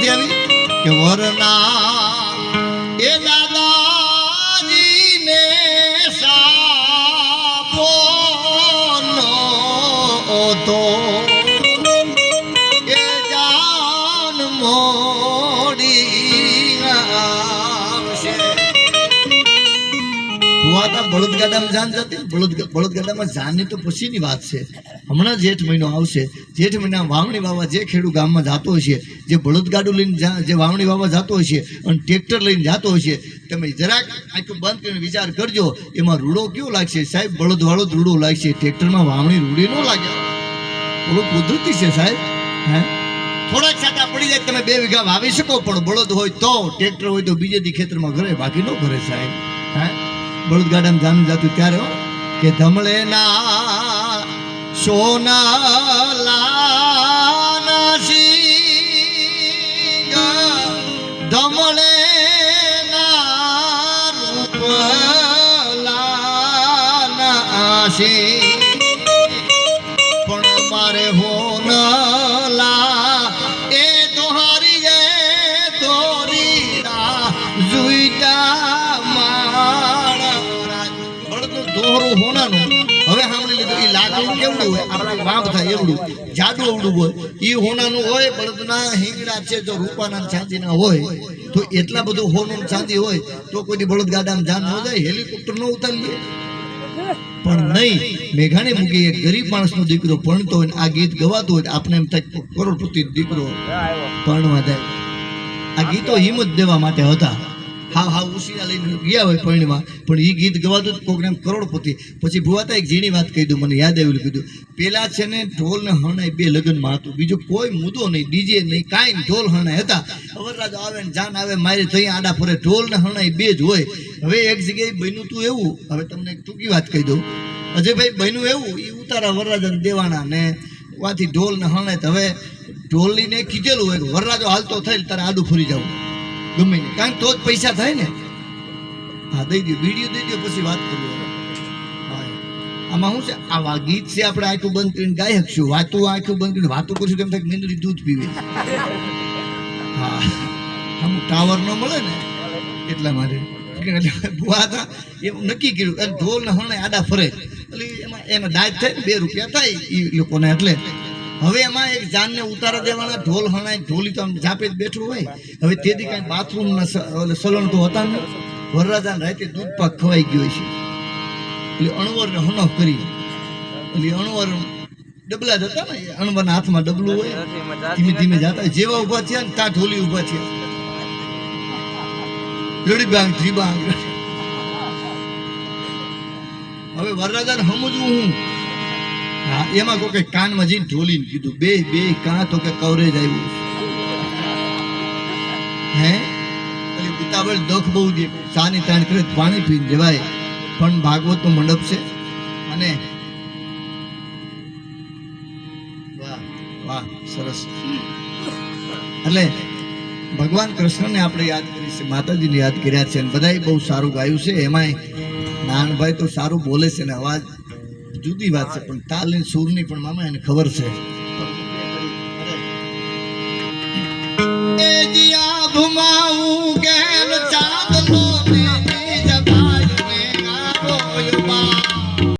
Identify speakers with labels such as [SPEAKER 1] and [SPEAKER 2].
[SPEAKER 1] ક્યાંથી આવી કે વરના એ દાદાજીને સાપો નો તો એ જાન મોડી આવશે. બળદગાડામાં જાન જતી, બળદગાડામાં જાનની તો પછીની વાત છે. હમણાં જેઠ મહિનો આવશે, જેઠ મહિના વાવણી વાવવા જે ખેડૂત ગામમાં જતો હોય છે, જે બળદગાડું લઈને જે વાવણી વાવવા જતો હોય છે અને ટ્રેક્ટર લઈને જતો હોય છે, તમે જરાક આખું બંધ કરીને વિચાર કરજો, એમાં રૂડો કેવો લાગશે સાહેબ? બળદવાળો જ રૂડો લાગશે, ટ્રેક્ટરમાં વાવણી રૂડી ન લાગે. થોડું કુદરતી છે સાહેબ. હે, થોડાક છાંટા પડી જાય તમે 2 વીઘા વાવી શકો, પણ બળદ હોય તો, ટ્રેક્ટર હોય તો બીજે દી ખેતરમાં ઘરે, બાકી ન ઘરે સાહેબ. હે, બળદગાડામાં જાનું જાતું ત્યારે કે ધમળે ના સોનાલા સિંગ ધમળે ના રૂપલા સિંગ પણ મારે હોનલા એ તોહારી ગે તોરી જુઈતા દોહરું હોનાનું. હવે સાંભળી લીધું, એ લાકડું કેવડું હોય, આપણે વાંપ થાય એવડું જાડું અવડું હોય, એ હોનાનું હોય. બળદના હિંગડા છે જો રૂપાના ચાંદીના હોય તો એટલા બધું હોનું ચાંદી હોય તો કોઈ બળદગાડામાં જાન ન જાય, હેલિકોપ્ટર ન ઉતારીએ. પણ નહીં, મેઘાણી મૂકી એક ગરીબ માણસનો દીકરો ભણતો હોય, આ ગીત ગવાતું હોય, આપણે એમ થાય કરોડપતિ દીકરો ભણવા જાય. આ ગીતો હિંમત દેવા માટે હતા. હા ઉશિયા લઈને ગયા હોય પરણીમાં, પણ એ ગીત ગવાતું જ કોકને કરોડપતિ. પછી ભુવાતા એક ઝીણી વાત કહી દઉં, મને યાદ આવેલું કીધું. પેલા છે ને ઢોલ ને હરણાઈ 2 લગ્નમાં હતું, બીજું કોઈ મુદ્દો નહીં, ડીજે નહીં, કાંઈ ઢોલ હરણાઈ હતા. વરરાજો આવે ને જાન આવે મારે થઈ આડા ફરે, ઢોલ ને હરણાઈ 2 જ હોય. હવે એક જગ્યાએ બન્યું તું એવું, હવે તમને એક ટૂંકી વાત કહી દઉં. અજયભાઈ બન્યું એવું, એ ઉતારા વરરાજાને દેવાના ને વાથી ઢોલ ને હરણાઈ. હવે ઢોલીને કીધેલું હોય વરરાજો હાલતો થાય તારે આડું ફરી જવું ગમે ને, કારણ તો જ પૈસા થાય ને. હા દઈ દો, વિડીયો દઈ દો, પછી વાત કરું. આમાં શું છે, આ ગીત છે, આપણે આંખું બંધ કરીને ગાઈ શકશું. આંખું બંધ કરીને વાતો કરશું તેમ થાય મીંદડી દૂધ પીવે. હા, આમ ટાવર ન મળે ને એટલા માટે ભુવા હતા એવું નક્કી કર્યું. અને ઢોલ ને હણે આડા ફરે એટલે એમાં એના દાજ થાય ને 2 રૂપિયા થાય એ લોકોને. એટલે હવે એમાં એક જાનને ઉતારા દેવાના, ઢોલ હણાય, ઢોલી તો આમ જાપે જ બેઠું હોય. હવે તેથી કાંઈ બાથરૂમના સલણ તો હતા ને, વરરાજાને રાતે દૂધ પાક ખવાઈ ગયો છે. એટલે અણવરને હનફ કરી, એટલે અણવર ડબલા જતા ને, અણવરના હાથમાં ડબલું હોય, ધીમે ધીમે જતા જેવા ઉભા થયા ને ત્યાં ઢોલી ઉભા થયા, રડી બાંગ ધ્રી બાંગ. હવે વરરાજાને સમજવું હું, હા એમાં કોઈ કાનમાં જઈને ઢોલીને કીધું બે કાં તો કે કવરેજ આવ્યું. હે એટલે ઉતાવળ દખ બહુ દે, ચાની તાણ કરે પાણી પીને જવાય. પણ ભાગવતનો મંડપ છે અને વાહ વાહ સરસ. એટલે ભગવાન કૃષ્ણને આપણે યાદ કરી છે, માતાજીને યાદ કર્યા છે, અને બધાએ બહુ સારું ગાયું છે. એમાંય નાનભાઈ તો સારું બોલે છે ને અવાજ જુદી વાત છે, પણ તાલ ની સૂરની પણ મામા એને ખબર છે.